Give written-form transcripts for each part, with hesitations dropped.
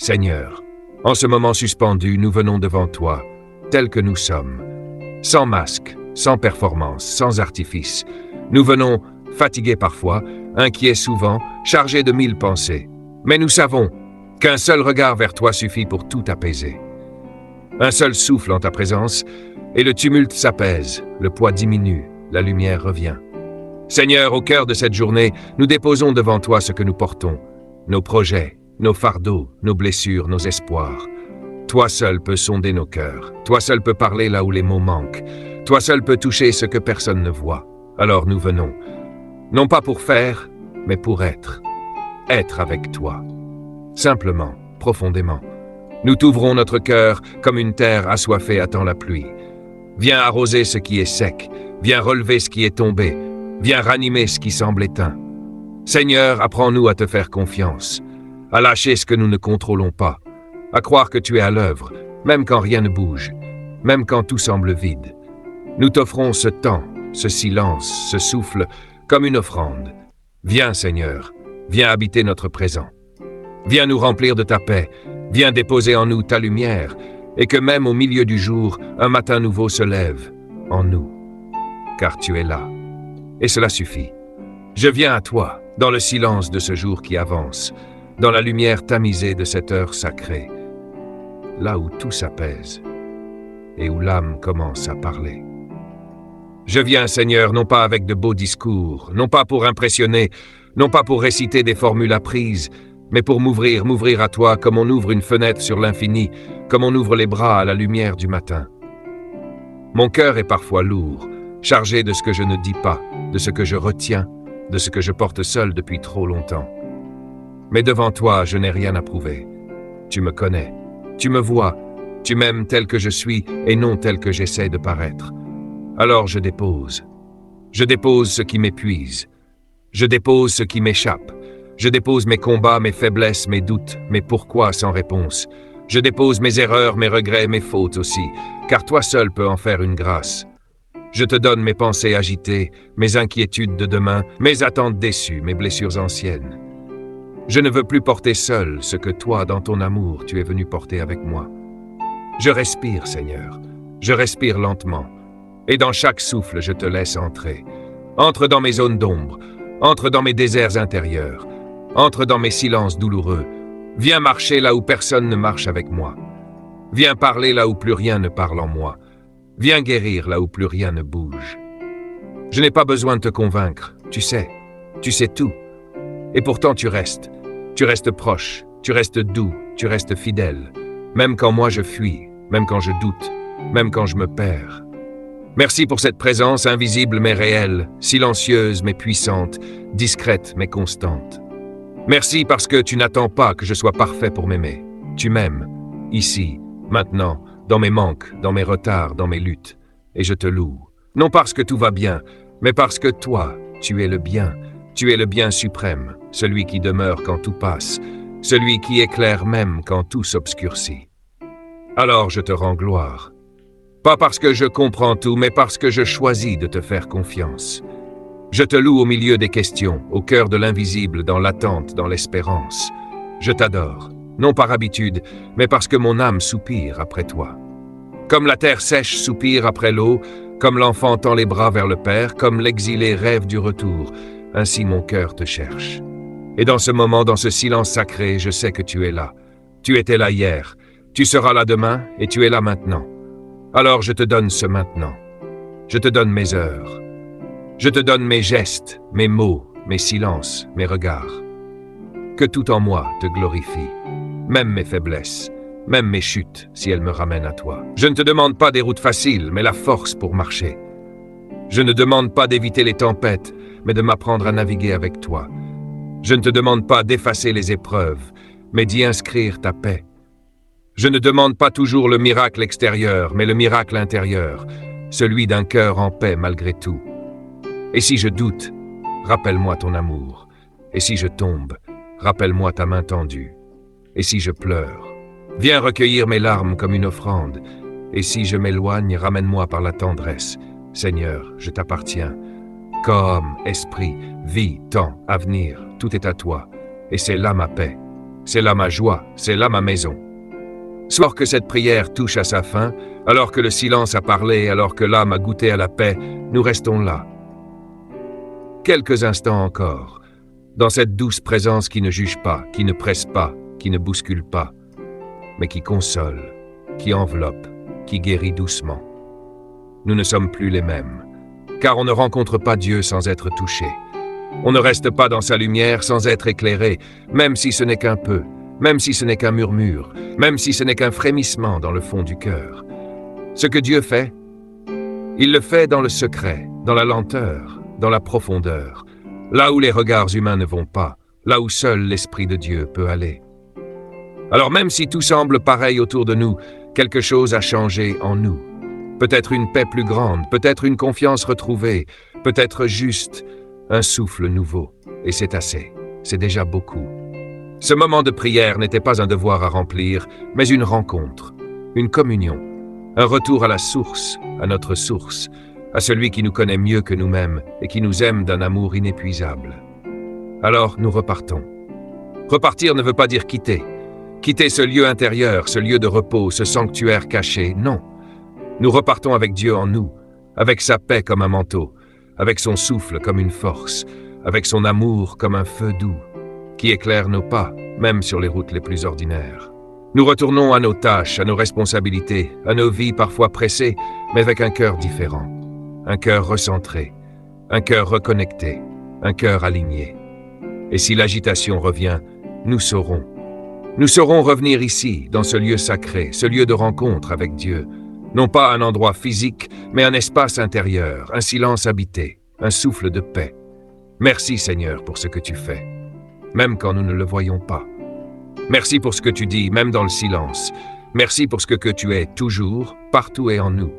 Seigneur, en ce moment suspendu, nous venons devant toi, tels que nous sommes, sans masque, sans performance, sans artifice. Nous venons, fatigués parfois, inquiets souvent, chargés de 1000 pensées. Mais nous savons qu'un seul regard vers toi suffit pour tout apaiser. Un seul souffle en ta présence, et le tumulte s'apaise, le poids diminue, la lumière revient. Seigneur, au cœur de cette journée, nous déposons devant toi ce que nous portons, nos projets, nos fardeaux, nos blessures, nos espoirs. Toi seul peux sonder nos cœurs, toi seul peux parler là où les mots manquent, toi seul peux toucher ce que personne ne voit. Alors nous venons, non pas pour faire, mais pour être avec toi. Simplement, profondément. Nous t'ouvrons notre cœur comme une terre assoiffée attend la pluie. Viens arroser ce qui est sec, viens relever ce qui est tombé, viens ranimer ce qui semble éteint. Seigneur, apprends-nous à te faire confiance, à lâcher ce que nous ne contrôlons pas, à croire que tu es à l'œuvre, même quand rien ne bouge, même quand tout semble vide. Nous t'offrons ce temps, ce silence, ce souffle, comme une offrande. Viens, Seigneur, viens habiter notre présent. Viens nous remplir de ta paix, viens déposer en nous ta lumière, et que même au milieu du jour, un matin nouveau se lève en nous, car tu es là. Et cela suffit. Je viens à toi, dans le silence de ce jour qui avance, dans la lumière tamisée de cette heure sacrée, là où tout s'apaise et où l'âme commence à parler. Je viens, Seigneur, non pas avec de beaux discours, non pas pour impressionner, non pas pour réciter des formules apprises, mais pour m'ouvrir à toi comme on ouvre une fenêtre sur l'infini, comme on ouvre les bras à la lumière du matin. Mon cœur est parfois lourd, chargé de ce que je ne dis pas, de ce que je retiens, de ce que je porte seul depuis trop longtemps. Mais devant toi, je n'ai rien à prouver. Tu me connais, tu me vois, tu m'aimes tel que je suis et non tel que j'essaie de paraître. Alors je dépose. Je dépose ce qui m'épuise. Je dépose ce qui m'échappe. Je dépose mes combats, mes faiblesses, mes doutes, mes pourquoi sans réponse. Je dépose mes erreurs, mes regrets, mes fautes aussi, car toi seul peux en faire une grâce. Je te donne mes pensées agitées, mes inquiétudes de demain, mes attentes déçues, mes blessures anciennes. Je ne veux plus porter seul ce que toi, dans ton amour, tu es venu porter avec moi. Je respire, Seigneur. Je respire lentement. Et dans chaque souffle, je te laisse entrer. Entre dans mes zones d'ombre. Entre dans mes déserts intérieurs. Entre dans mes silences douloureux. Viens marcher là où personne ne marche avec moi. Viens parler là où plus rien ne parle en moi. Viens guérir là où plus rien ne bouge. Je n'ai pas besoin de te convaincre, tu sais tout. Et pourtant tu restes proche, tu restes doux, tu restes fidèle, même quand moi je fuis, même quand je doute, même quand je me perds. Merci pour cette présence invisible mais réelle, silencieuse mais puissante, discrète mais constante. Merci parce que tu n'attends pas que je sois parfait pour m'aimer. Tu m'aimes, ici, maintenant, dans mes manques, dans mes retards, dans mes luttes. Et je te loue. Non parce que tout va bien, mais parce que toi, tu es le bien. Tu es le bien suprême, celui qui demeure quand tout passe, celui qui éclaire même quand tout s'obscurcit. Alors je te rends gloire. Pas parce que je comprends tout, mais parce que je choisis de te faire confiance. Je te loue au milieu des questions, au cœur de l'invisible, dans l'attente, dans l'espérance. Je t'adore, non par habitude, mais parce que mon âme soupire après toi. Comme la terre sèche soupire après l'eau, comme l'enfant tend les bras vers le Père, comme l'exilé rêve du retour, ainsi mon cœur te cherche. Et dans ce moment, dans ce silence sacré, je sais que tu es là. Tu étais là hier, tu seras là demain, et tu es là maintenant. Alors je te donne ce maintenant. Je te donne mes heures. Je te donne mes gestes, mes mots, mes silences, mes regards. Que tout en moi te glorifie, même mes faiblesses, même mes chutes, si elles me ramènent à toi. Je ne te demande pas des routes faciles, mais la force pour marcher. Je ne demande pas d'éviter les tempêtes, mais de m'apprendre à naviguer avec toi. Je ne te demande pas d'effacer les épreuves, mais d'y inscrire ta paix. Je ne demande pas toujours le miracle extérieur, mais le miracle intérieur, celui d'un cœur en paix malgré tout. Et si je doute, rappelle-moi ton amour. Et si je tombe, rappelle-moi ta main tendue. Et si je pleure, viens recueillir mes larmes comme une offrande. Et si je m'éloigne, ramène-moi par la tendresse. Seigneur, je t'appartiens. Corps, esprit, vie, temps, avenir, tout est à toi. Et c'est là ma paix. c'est là ma joie, c'est là ma maison. Soit que cette prière touche à sa fin, alors que le silence a parlé, alors que l'âme a goûté à la paix, nous restons là. Quelques instants encore, dans cette douce présence qui ne juge pas, qui ne presse pas, qui ne bouscule pas, mais qui console, qui enveloppe, qui guérit doucement. Nous ne sommes plus les mêmes, car on ne rencontre pas Dieu sans être touché. On ne reste pas dans sa lumière sans être éclairé, même si ce n'est qu'un peu, même si ce n'est qu'un murmure, même si ce n'est qu'un frémissement dans le fond du cœur. Ce que Dieu fait, il le fait dans le secret, dans la lenteur, dans la profondeur, là où les regards humains ne vont pas, là où seul l'Esprit de Dieu peut aller. Alors même si tout semble pareil autour de nous, quelque chose a changé en nous. Peut-être une paix plus grande, peut-être une confiance retrouvée, peut-être juste un souffle nouveau. Et c'est assez, c'est déjà beaucoup. Ce moment de prière n'était pas un devoir à remplir, mais une rencontre, une communion, un retour à la source, à notre source, à celui qui nous connaît mieux que nous-mêmes et qui nous aime d'un amour inépuisable. Alors nous repartons. Repartir ne veut pas dire quitter. Quitter ce lieu intérieur, ce lieu de repos, ce sanctuaire caché, non. Nous repartons avec Dieu en nous, avec sa paix comme un manteau, avec son souffle comme une force, avec son amour comme un feu doux, qui éclaire nos pas, même sur les routes les plus ordinaires. Nous retournons à nos tâches, à nos responsabilités, à nos vies parfois pressées, mais avec un cœur différent, un cœur recentré, un cœur reconnecté, un cœur aligné. Et si l'agitation revient, nous saurons. Nous saurons revenir ici, dans ce lieu sacré, ce lieu de rencontre avec Dieu, non pas un endroit physique, mais un espace intérieur, un silence habité, un souffle de paix. Merci Seigneur pour ce que tu fais, même quand nous ne le voyons pas. Merci pour ce que tu dis, même dans le silence. Merci pour ce que tu es toujours, partout et en nous.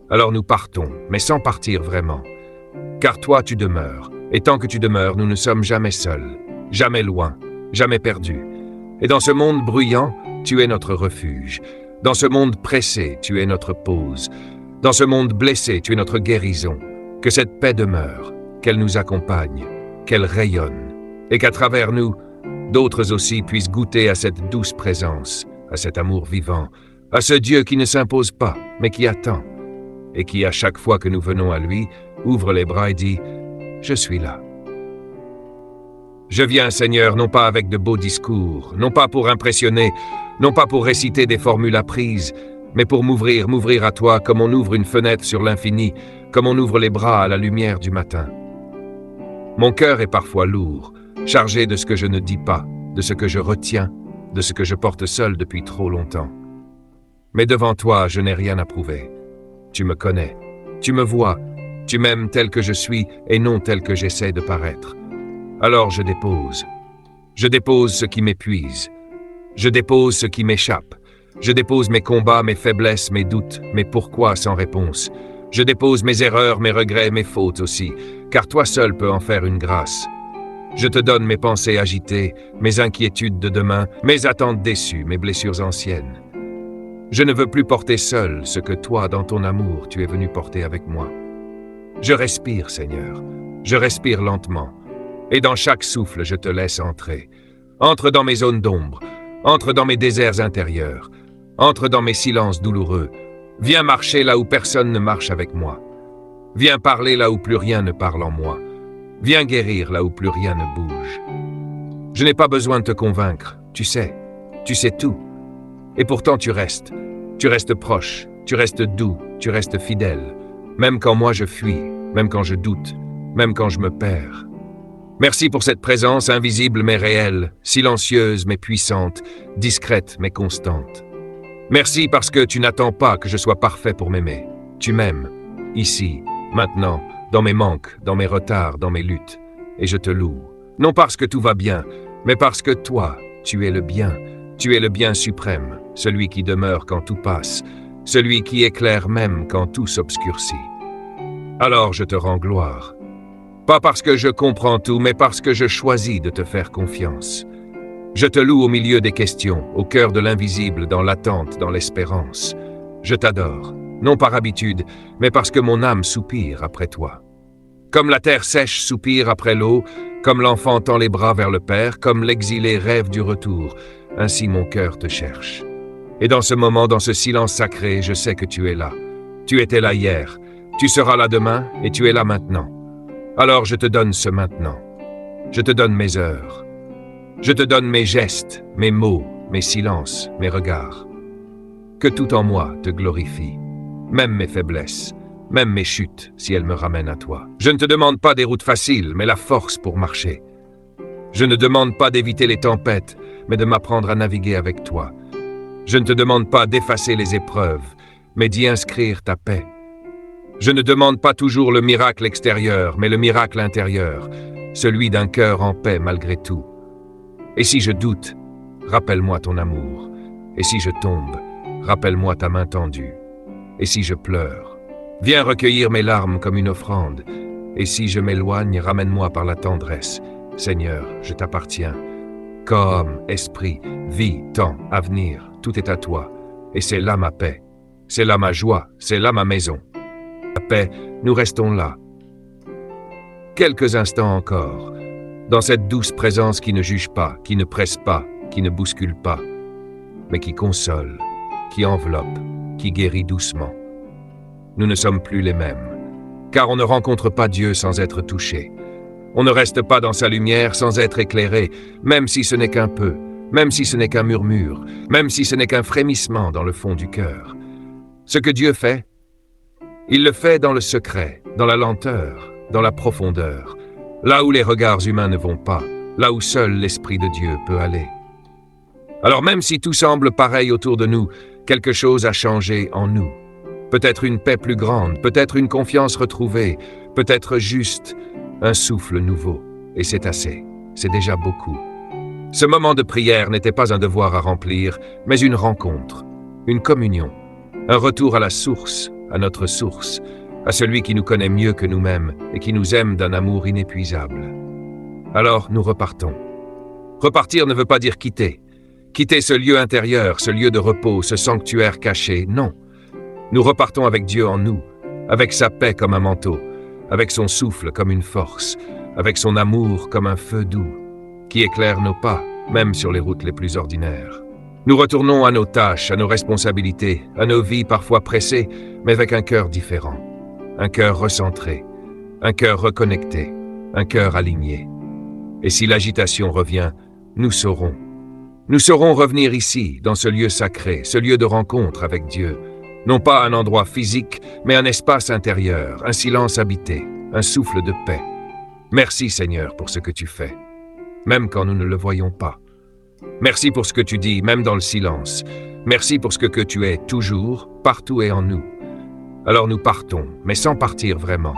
Alors nous partons, mais sans partir vraiment. Car toi tu demeures, et tant que tu demeures, nous ne sommes jamais seuls, jamais loin, jamais perdus. Et dans ce monde bruyant, tu es notre refuge. Dans ce monde pressé, tu es notre pause. Dans ce monde blessé, tu es notre guérison. Que cette paix demeure, qu'elle nous accompagne, qu'elle rayonne, et qu'à travers nous, d'autres aussi puissent goûter à cette douce présence, à cet amour vivant, à ce Dieu qui ne s'impose pas, mais qui attend, et qui, à chaque fois que nous venons à lui, ouvre les bras et dit « Je suis là ». Je viens, Seigneur, non pas avec de beaux discours, non pas pour impressionner, non pas pour réciter des formules apprises, mais pour m'ouvrir à toi comme on ouvre une fenêtre sur l'infini, comme on ouvre les bras à la lumière du matin. Mon cœur est parfois lourd, chargé de ce que je ne dis pas, de ce que je retiens, de ce que je porte seul depuis trop longtemps. Mais devant toi, je n'ai rien à prouver. Tu me connais, tu me vois, tu m'aimes tel que je suis et non tel que j'essaie de paraître. Alors je dépose. Je dépose ce qui m'épuise. Je dépose ce qui m'échappe. Je dépose mes combats, mes faiblesses, mes doutes, mes pourquoi sans réponse. Je dépose mes erreurs, mes regrets, mes fautes aussi, car toi seul peux en faire une grâce. Je te donne mes pensées agitées, mes inquiétudes de demain, mes attentes déçues, mes blessures anciennes. Je ne veux plus porter seul ce que toi, dans ton amour, tu es venu porter avec moi. Je respire, Seigneur. Je respire lentement. Et dans chaque souffle, je te laisse entrer. Entre dans mes zones d'ombre, entre dans mes déserts intérieurs, entre dans mes silences douloureux. Viens marcher là où personne ne marche avec moi. Viens parler là où plus rien ne parle en moi. Viens guérir là où plus rien ne bouge. Je n'ai pas besoin de te convaincre, tu sais tout. Et pourtant tu restes proche, tu restes doux, tu restes fidèle, même quand moi je fuis, même quand je doute, même quand je me perds. Merci pour cette présence invisible mais réelle, silencieuse mais puissante, discrète mais constante. Merci parce que tu n'attends pas que je sois parfait pour m'aimer. Tu m'aimes, ici, maintenant, dans mes manques, dans mes retards, dans mes luttes. Et je te loue, non parce que tout va bien, mais parce que toi, tu es le bien suprême, celui qui demeure quand tout passe, celui qui éclaire même quand tout s'obscurcit. Alors je te rends gloire. Pas parce que je comprends tout, mais parce que je choisis de te faire confiance. Je te loue au milieu des questions, au cœur de l'invisible, dans l'attente, dans l'espérance. Je t'adore, non par habitude, mais parce que mon âme soupire après toi. Comme la terre sèche soupire après l'eau, comme l'enfant tend les bras vers le Père, comme l'exilé rêve du retour, ainsi mon cœur te cherche. Et dans ce moment, dans ce silence sacré, je sais que tu es là. Tu étais là hier, tu seras là demain et tu es là maintenant. Alors je te donne ce maintenant. Je te donne mes heures. Je te donne mes gestes, mes mots, mes silences, mes regards. Que tout en moi te glorifie, même mes faiblesses, même mes chutes, si elles me ramènent à toi. Je ne te demande pas des routes faciles, mais la force pour marcher. Je ne demande pas d'éviter les tempêtes, mais de m'apprendre à naviguer avec toi. Je ne te demande pas d'effacer les épreuves, mais d'y inscrire ta paix. Je ne demande pas toujours le miracle extérieur, mais le miracle intérieur, celui d'un cœur en paix malgré tout. Et si je doute, rappelle-moi ton amour. Et si je tombe, rappelle-moi ta main tendue. Et si je pleure, viens recueillir mes larmes comme une offrande. Et si je m'éloigne, ramène-moi par la tendresse. Seigneur, je t'appartiens. Corps, esprit, vie, temps, avenir, tout est à toi. Et c'est là ma paix. C'est là ma joie, c'est là ma maison. La paix, nous restons là. Quelques instants encore, dans cette douce présence qui ne juge pas, qui ne presse pas, qui ne bouscule pas, mais qui console, qui enveloppe, qui guérit doucement. Nous ne sommes plus les mêmes, car on ne rencontre pas Dieu sans être touché. On ne reste pas dans sa lumière sans être éclairé, même si ce n'est qu'un peu, même si ce n'est qu'un murmure, même si ce n'est qu'un frémissement dans le fond du cœur. Ce que Dieu fait, il le fait dans le secret, dans la lenteur, dans la profondeur, là où les regards humains ne vont pas, là où seul l'Esprit de Dieu peut aller. Alors même si tout semble pareil autour de nous, quelque chose a changé en nous. Peut-être une paix plus grande, peut-être une confiance retrouvée, peut-être juste un souffle nouveau. Et c'est assez, c'est déjà beaucoup. Ce moment de prière n'était pas un devoir à remplir, mais une rencontre, une communion, un retour à la source, à notre source, à celui qui nous connaît mieux que nous-mêmes et qui nous aime d'un amour inépuisable. Alors nous repartons. Repartir ne veut pas dire quitter. Quitter ce lieu intérieur, ce lieu de repos, ce sanctuaire caché, non. Nous repartons avec Dieu en nous, avec sa paix comme un manteau, avec son souffle comme une force, avec son amour comme un feu doux, qui éclaire nos pas, même sur les routes les plus ordinaires. Nous retournons à nos tâches, à nos responsabilités, à nos vies parfois pressées, mais avec un cœur différent, un cœur recentré, un cœur reconnecté, un cœur aligné. Et si l'agitation revient, nous saurons revenir ici, dans ce lieu sacré, ce lieu de rencontre avec Dieu, non pas un endroit physique, mais un espace intérieur, un silence habité, un souffle de paix. Merci Seigneur pour ce que tu fais, même quand nous ne le voyons pas. Merci pour ce que tu dis, même dans le silence. Merci pour ce que tu es toujours, partout et en nous. Alors nous partons, mais sans partir vraiment.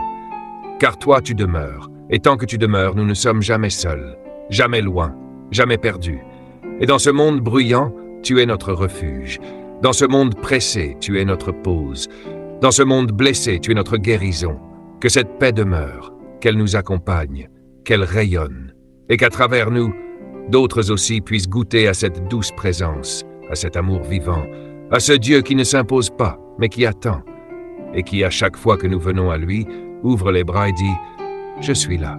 Car toi tu demeures, et tant que tu demeures, nous ne sommes jamais seuls, jamais loin, jamais perdus. Et dans ce monde bruyant, tu es notre refuge. Dans ce monde pressé, tu es notre pause. Dans ce monde blessé, tu es notre guérison. Que cette paix demeure, qu'elle nous accompagne, qu'elle rayonne, et qu'à travers nous, d'autres aussi puissent goûter à cette douce présence, à cet amour vivant, à ce Dieu qui ne s'impose pas, mais qui attend, et qui, à chaque fois que nous venons à lui, ouvre les bras et dit « Je suis là ».